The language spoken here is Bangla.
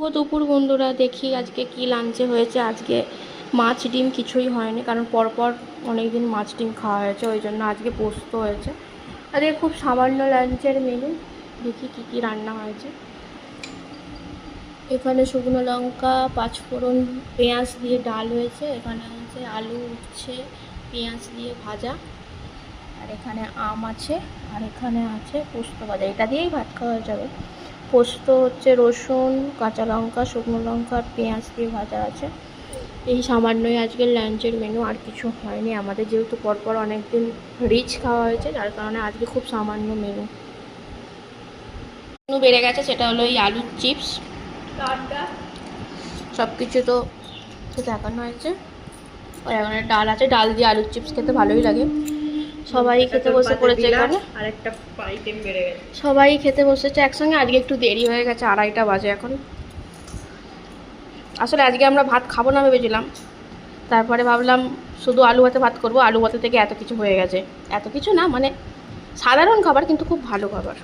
ও দুপুর বন্ধুরা, দেখি আজকে কি লাঞ্চে হয়েছে। আজকে মাছ ডিম কিছুই হয়নি, কারণ পরপর অনেক দিন মাছ ডিম খাওয়া হয়েছে, ওই জন্য আজকে পোস্ত হয়েছে। আজকে খুব সামান্য লাঞ্চের মেনু। দেখি কি কি রান্না হয়েছে। এখানে শুকনো লঙ্কা, পাঁচফোড়ন, পেঁয়াজ দিয়ে ডাল হয়েছে। এখানে হচ্ছে আলু উচ্ছে পেঁয়াজ দিয়ে ভাজা, আর এখানে আম আছে, আর এখানে আছে পোস্ত ভাজা। এটা দিয়েই ভাত খাওয়া যাবে। পোস্ত হচ্ছে রসুন, কাঁচা লঙ্কা, শুকনো লঙ্কা আর পেঁয়াজ দিয়ে ভাজা আছে। এই সামান্যই আজকের লাঞ্চের মেনু, আর কিছু হয়নি আমাদের, যেহেতু পরপর অনেক দিন রিচ খাওয়া হয়েছে, যার কারণে আজকে খুব সামান্য মেনু বেড়ে গেছে। সেটা হলো এই আলুর চিপস, সব কিছু তো দেখানো হয়েছে। আর এখানে ডাল আছে, ডাল দিয়ে আলুর চিপস খেতে ভালোই লাগে। সবাই খেতে বসে পড়েছে এখানে, আরেকটা আইটেম বেড়ে গেছে। সবাই খেতে বসেছে একসঙ্গে। আজকে একটু দেরি হয়ে গেছে, 2:30টা বাজে এখন। আসলে আজকে আমরা ভাত খাবো না ভেবেছিলাম, তারপরে ভাবলাম শুধু আলু ভাতে ভাত করবো। আলু ভাতে থেকে এত কিছু হয়ে গেছে। এত কিছু না, মানে সাধারণ খাবার, কিন্তু খুব ভালো খাবার।